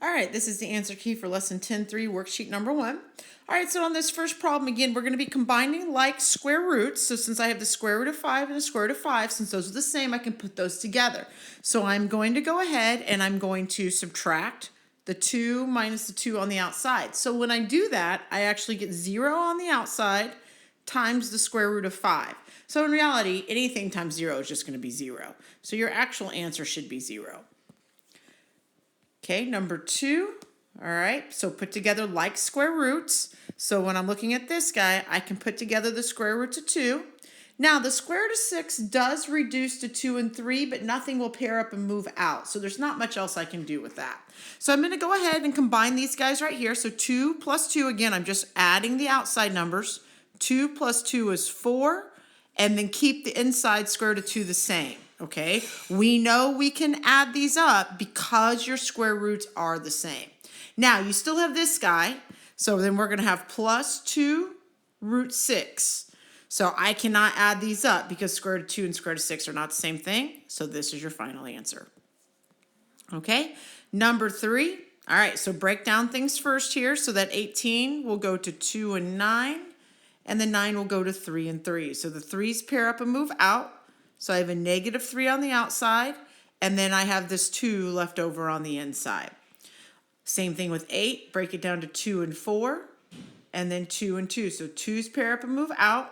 All right, this is the answer key for lesson 10.3, worksheet number 1. All right, so on this first problem, again, we're going to be combining like square roots. So since I have the square root of 5 and the square root of 5, since those are the same, I can put those together. So I'm going to go ahead and I'm going to subtract the 2 minus the 2 on the outside. So when I do that, I actually get 0 on the outside times the square root of 5. So in reality, anything times 0 is just going to be 0. So your actual answer should be 0. Okay, number 2. All right, so put together like square roots. So when I'm looking at this guy, I can put together the square root of 2. Now, the square root of 6 does reduce to 2 and 3, but nothing will pair up and move out. So there's not much else I can do with that. So I'm going to go ahead and combine these guys right here. So 2 plus 2, again, I'm just adding the outside numbers. 2 plus 2 is 4, and then keep the inside square root of 2 the same. Okay, we know we can add these up because your square roots are the same. Now, you still have this guy, so then we're going to have plus 2 root 6. So I cannot add these up because square root of 2 and square root of 6 are not the same thing, so this is your final answer. Okay, number 3. All right, so break down things first here, so that 18 will go to 2 and 9, and the 9 will go to 3 and 3. So the 3's pair up and move out. So I have a negative 3 on the outside, and then I have this 2 left over on the inside. Same thing with 8. Break it down to 2 and 4, and then 2 and 2. So 2's pair up and move out.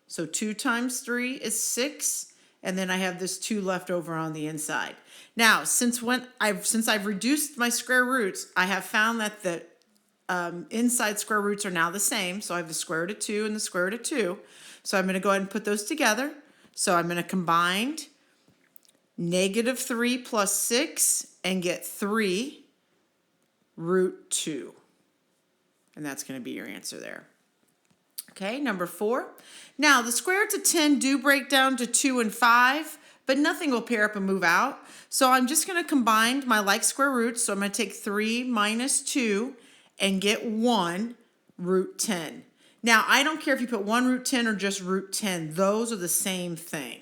So 2 times 3 is 6, and then I have this 2 left over on the inside. Now, since I've reduced my square roots, I have found that the inside square roots are now the same. So I have the square root of 2 and the square root of 2. So I'm going to go ahead and put those together. So I'm going to combine negative 3 plus 6 and get 3 root 2. And that's going to be your answer there. Okay, number 4. Now, the square roots of 10 do break down to 2 and 5, but nothing will pair up and move out. So I'm just going to combine my like square roots. So I'm going to take 3 minus 2 and get 1 root 10. Now, I don't care if you put 1 root 10 or just root 10. Those are the same thing,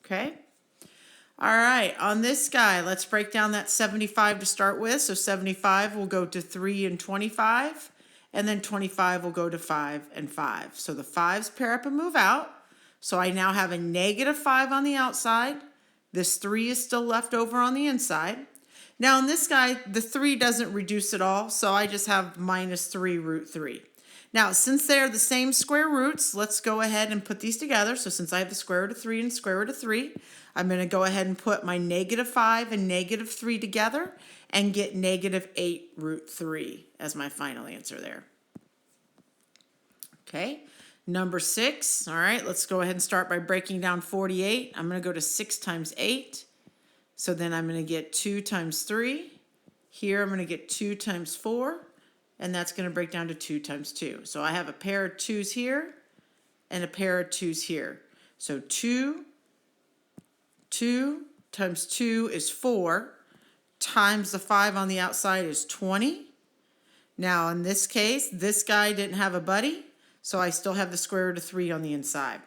okay? All right, on this guy, let's break down that 75 to start with. So 75 will go to 3 and 25, and then 25 will go to 5 and 5. So the 5's pair up and move out. So I now have a negative 5 on the outside. This 3 is still left over on the inside. Now, in this guy, the 3 doesn't reduce at all, so I just have minus 3 root 3. Now, since they're the same square roots, let's go ahead and put these together. So since I have the square root of 3 and square root of 3, I'm going to go ahead and put my negative 5 and negative 3 together and get negative 8 root 3 as my final answer there. Okay, number 6. All right, let's go ahead and start by breaking down 48. I'm going to go to 6 times 8. So then I'm going to get 2 times 3. Here I'm going to get 2 times 4. And that's going to break down to 2 times 2. So I have a pair of 2's here and a pair of 2's here. So 2 times 2 is 4, times the 5 on the outside is 20. Now in this case, this guy didn't have a buddy, so I still have the square root of 3 on the inside.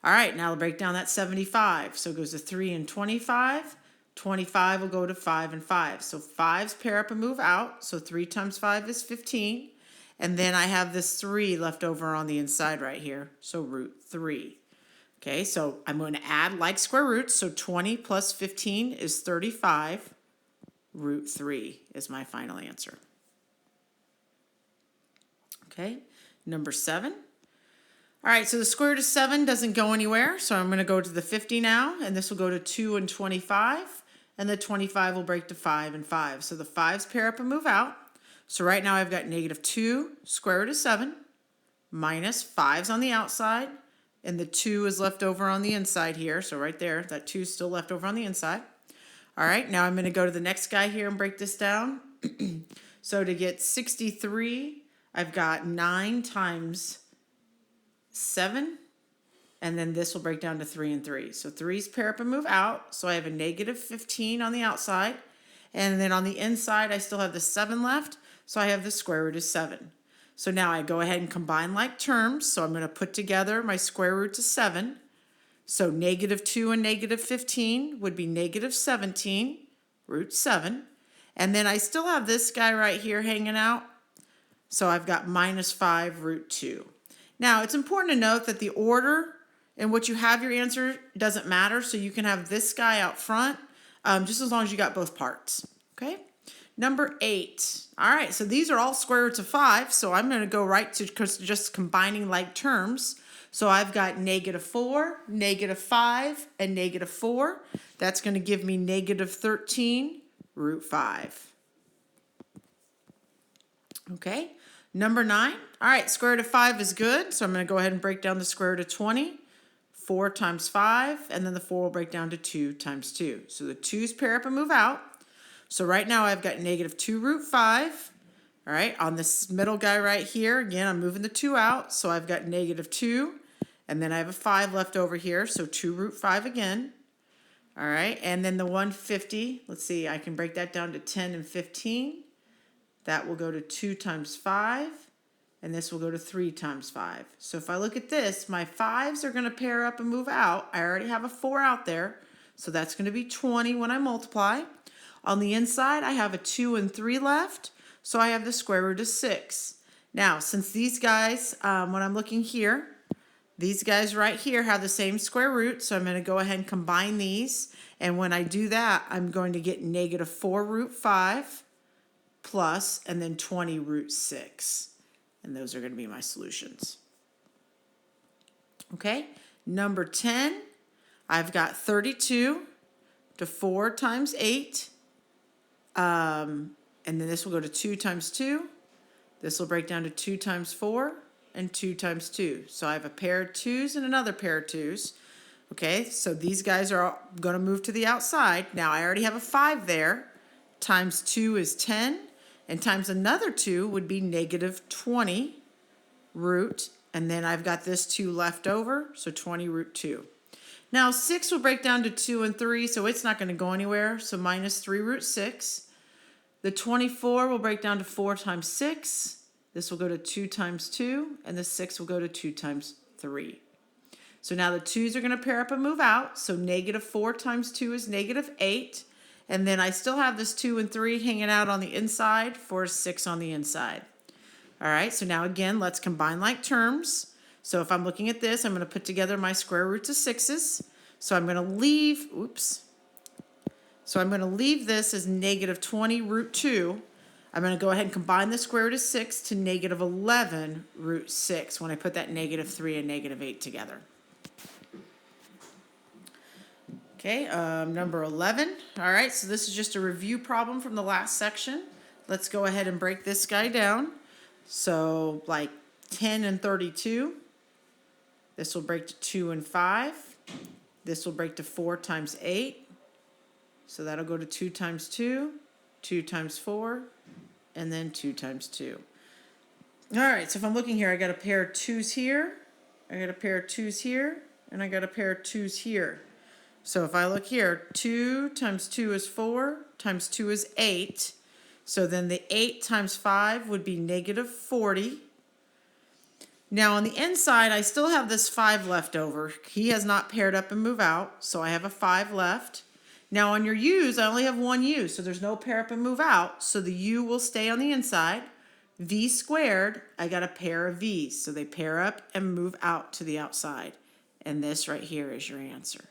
All right, now I'll break down that 75. So it goes to 3 and 25. 25 will go to 5 and 5. So 5's pair up and move out. So 3 times 5 is 15. And then I have this 3 left over on the inside right here. So root 3. Okay, so I'm going to add like square roots. So 20 plus 15 is 35. Root 3 is my final answer. Okay, number 7. All right, so the square root of 7 doesn't go anywhere. So I'm going to go to the 50 now. And this will go to 2 and 25. And the 25 will break to 5 and 5. So the 5's pair up and move out. So right now I've got negative 2 square root of 7 minus 5's on the outside. And the 2 is left over on the inside here. So right there, that 2 is still left over on the inside. All right, now I'm going to go to the next guy here and break this down. So to get 63, I've got 9 times 7. And then this will break down to 3 and 3. So 3's pair up and move out. So I have a negative 15 on the outside. And then on the inside, I still have the 7 left. So I have the square root of 7. So now I go ahead and combine like terms. So I'm going to put together my square root of 7. So negative 2 and negative 15 would be negative 17 root 7. And then I still have this guy right here hanging out. So I've got minus 5 root 2. Now, it's important to note that the order in which you have your answer doesn't matter. So you can have this guy out front, just as long as you got both parts. Okay? Number 8. All right, so these are all square roots of 5. So I'm going to go right to just combining like terms. So I've got negative 4, negative 5, and negative 4. That's going to give me negative 13 root 5. Okay, number 9. All right, square root of 5 is good. So I'm going to go ahead and break down the square root of 20. 4 times 5, and then the 4 will break down to 2 times 2. So the 2's pair up and move out. So right now I've got negative 2 root 5. All right, on this middle guy right here, again, I'm moving the 2 out. So I've got negative 2, and then I have a 5 left over here. So 2 root 5 again. All right, and then the 150, let's see, I can break that down to 10 and 15. That will go to 2 times 5. And this will go to 3 times 5. So if I look at this, my 5s are going to pair up and move out. I already have a 4 out there. So that's going to be 20 when I multiply. On the inside, I have a 2 and 3 left. So I have the square root of 6. Now, since these guys, when I'm looking here, these guys right here have the same square root. So I'm going to go ahead and combine these. And when I do that, I'm going to get negative 4 root 5 plus, and then 20 root 6. And those are going to be my solutions. Okay, number 10, I've got 32 to 4 times 8. And then this will go to 2 times 2. This will break down to 2 times 4 and 2 times 2. So I have a pair of 2's and another pair of 2's. Okay, so these guys are going to move to the outside. Now I already have a 5 there. Times 2 is 10. And times another 2 would be negative 20 root, and then I've got this 2 left over, so 20 root 2. Now 6 will break down to 2 and 3, so it's not going to go anywhere, so minus 3 root 6. The 24 will break down to 4 times 6. This will go to 2 times 2, and the 6 will go to 2 times 3. So now the 2's are going to pair up and move out, so negative 4 times 2 is negative 8. And then I still have this 2 and 3 hanging out on the inside for a 6 on the inside. All right, so now again, let's combine like terms. So if I'm looking at this, I'm going to put together my square roots of 6's. So I'm going to leave, So I'm going to leave this as negative 20 root 2. I'm going to go ahead and combine the square root of 6 to negative 11 root 6 when I put that negative 3 and negative 8 together. Okay, number 11. All right, so this is just a review problem from the last section. Let's go ahead and break this guy down. So like 10 and 32. This will break to 2 and 5. This will break to 4 times 8. So that'll go to 2 times 2, 2 times 4, and then 2 times 2. All right, so if I'm looking here, I got a pair of 2's here, I got a pair of 2's here, and I got a pair of 2's here. So if I look here, 2 times 2 is 4, times 2 is 8. So then the 8 times 5 would be negative 40. Now on the inside, I still have this 5 left over. He has not paired up and move out, so I have a 5 left. Now on your U's, I only have one U, so there's no pair up and move out. So the U will stay on the inside. V squared, I got a pair of V's. So they pair up and move out to the outside. And this right here is your answer.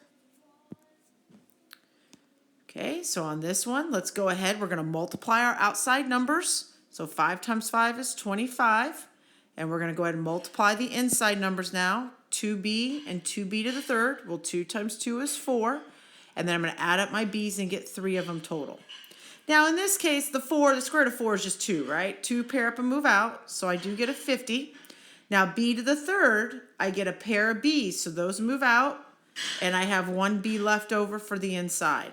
Okay, so on this one, let's go ahead. We're going to multiply our outside numbers. So 5 times 5 is 25. And we're going to go ahead and multiply the inside numbers now. 2b and 2b to the third. Well, 2 times 2 is 4. And then I'm going to add up my b's and get 3 of them total. Now in this case, the square root of 4 is just 2, right? 2 pair up and move out, so I do get a 50. Now b to the third, I get a pair of b's, so those move out, and I have one b left over for the inside.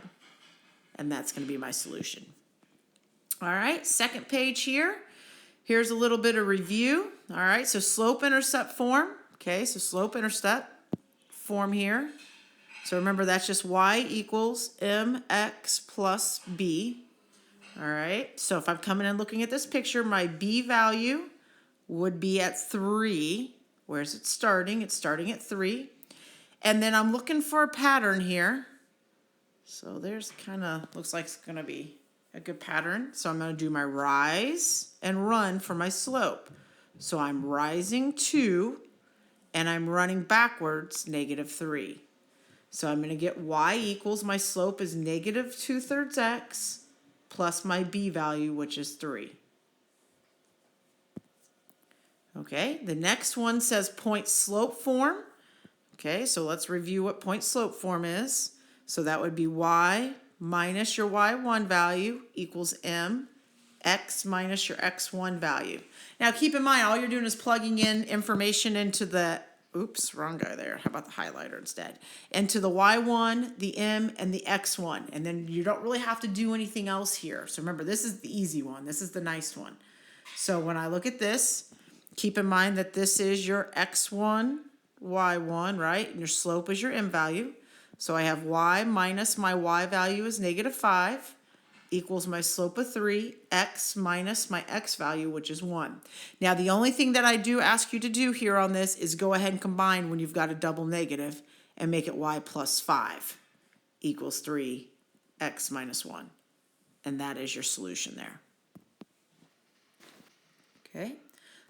And that's going to be my solution. All right, second page here. Here's a little bit of review. All right, so slope-intercept form. Okay, so slope-intercept form here. So remember, that's just y equals mx plus b. All right, so if I'm coming in looking at this picture, my b value would be at 3. Where's it starting? It's starting at 3. And then I'm looking for a pattern here. So there's kind of, looks like it's going to be a good pattern. So I'm going to do my rise and run for my slope. So I'm rising 2, and I'm running backwards -3. So I'm going to get y equals, my slope is -2/3 x plus my b value, which is 3. Okay, the next one says point slope form. Okay, so let's review what point slope form is. So that would be y minus your y1 value equals m, x minus your x1 value. Now keep in mind, all you're doing is plugging in information into the, oops, wrong guy there. How about the highlighter instead? Into the y1, the m, and the x1. And then you don't really have to do anything else here. So remember, this is the easy one. This is the nice one. So when I look at this, keep in mind that this is your x1, y1, right? And your slope is your m value. So I have y minus my y value is -5 equals my slope of 3, x minus my x value, which is 1. Now, the only thing that I do ask you to do here on this is go ahead and combine when you've got a double negative and make it y plus 5 equals 3, x minus 1. And that is your solution there. Okay.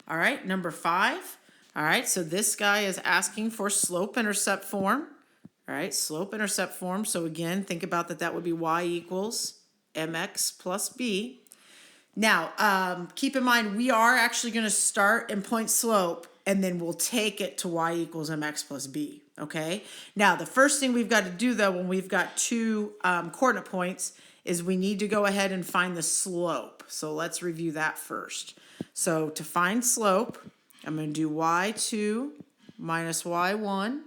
All right, number 5. All right, so this guy is asking for slope-intercept form. All right, slope-intercept form. So again, think about that would be y equals mx plus b. Now, keep in mind, we are actually going to start in point slope, and then we'll take it to y equals mx plus b, okay? Now, the first thing we've got to do, though, when we've got two coordinate points, is we need to go ahead and find the slope. So let's review that first. So to find slope, I'm going to do y2 minus y1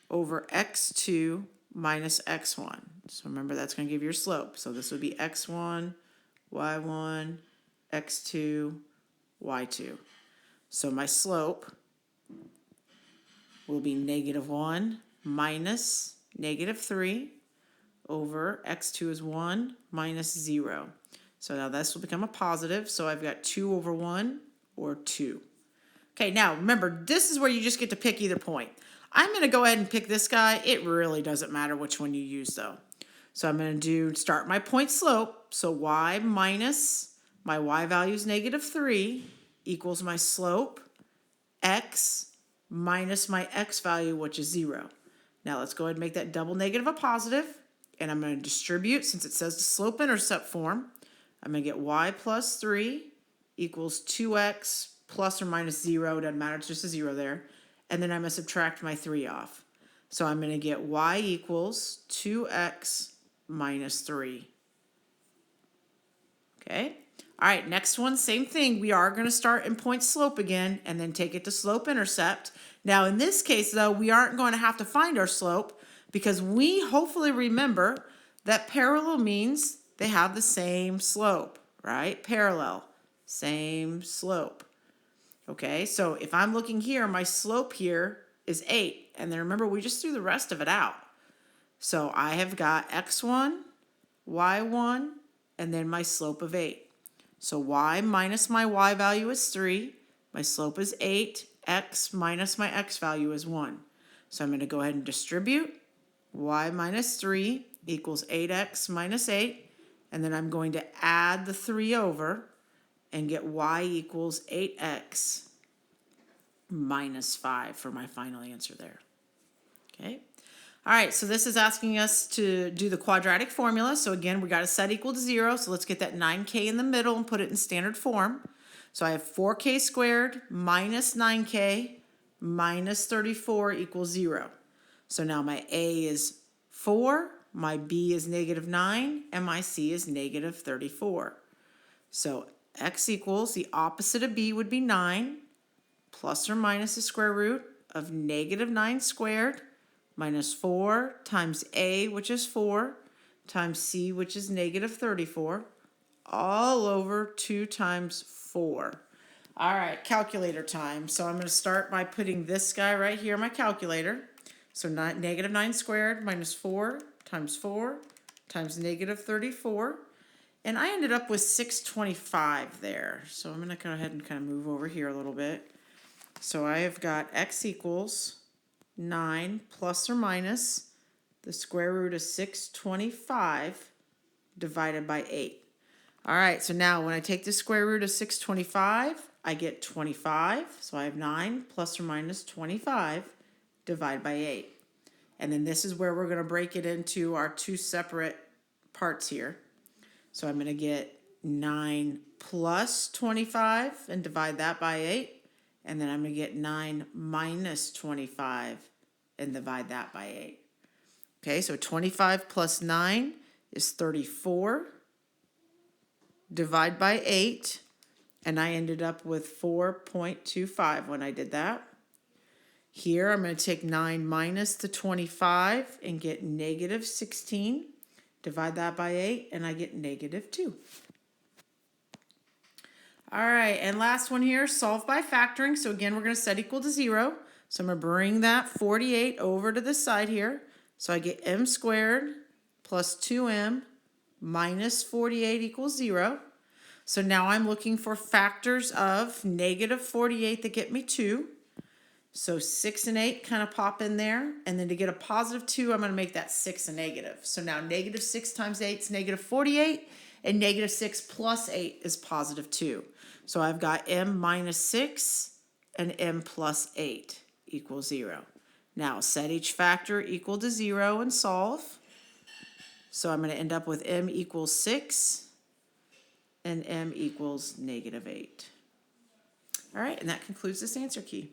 over x2 minus x1. So remember, that's going to give you your slope. So this would be x1, y1, x2, y2. So my slope will be -1 minus -3 over x2 is 1 minus 0. So now this will become a positive. So I've got 2 over 1 or 2. Okay, now remember, this is where you just get to pick either point. I'm going to go ahead and pick this guy. It really doesn't matter which one you use, though. So I'm going to start my point slope. So y minus my y value is -3 equals my slope, x minus my x value, which is 0. Now let's go ahead and make that double negative a positive. And I'm going to distribute, since it says the slope-intercept form. I'm going to get y plus 3 equals 2x plus or minus 0. Doesn't matter, it's just a 0 there. And then I'm going to subtract my 3 off. So I'm going to get y equals 2x minus 3. Okay. All right, next one, same thing. We are going to start in point slope again and then take it to slope-intercept. Now, in this case, though, we aren't going to have to find our slope because we hopefully remember that parallel means they have the same slope, right? Parallel, same slope. Okay, so if I'm looking here, my slope here is 8. And then remember, we just threw the rest of it out. So I have got x1, y1, and then my slope of 8. So y minus my y value is 3. My slope is 8. X minus my x value is 1. So I'm going to go ahead and distribute. Y minus 3 equals 8x minus 8. And then I'm going to add the 3 over and get y equals 8x minus 5 for my final answer there. Okay. All right, so this is asking us to do the quadratic formula. So again, we got a set equal to 0. So let's get that 9k in the middle and put it in standard form. So I have 4k squared minus 9k minus 34 equals 0. So now my a is 4, my b is -9, and my c is -34. So x equals, the opposite of b would be 9, plus or minus the square root of -9 squared, minus 4 times a, which is 4, times c, which is -34, all over 2 times 4. All right, calculator time. So I'm going to start by putting this guy right here in my calculator. So -9 squared minus 4 times -34. And I ended up with 625 there. So I'm going to go ahead and kind of move over here a little bit. So I have got x equals 9 plus or minus the square root of 625 divided by 8. All right, so now when I take the square root of 625, I get 25. So I have 9 plus or minus 25 divided by 8. And then this is where we're going to break it into our two separate parts here. So I'm going to get 9 plus 25 and divide that by 8. And then I'm going to get 9 minus 25 and divide that by 8. Okay, so 25 plus 9 is 34. Divide by 8. And I ended up with 4.25 when I did that. Here I'm going to take 9 minus the 25 and get negative 16. Divide that by 8 and I get negative 2. All right, and last one here, solve by factoring. So again, we're going to set equal to 0. So I'm going to bring that 48 over to the side here. So I get m squared plus 2m minus 48 equals 0. So now I'm looking for factors of negative 48 that get me 2. So 6 and 8 kind of pop in there. And then to get a positive 2, I'm going to make that 6 a negative. So now negative 6 times 8 is negative 48. And negative 6 plus 8 is positive 2. So I've got m minus 6 and m plus 8 equals 0. Now set each factor equal to 0 and solve. So I'm going to end up with m equals 6 and m equals negative 8. All right, and that concludes this answer key.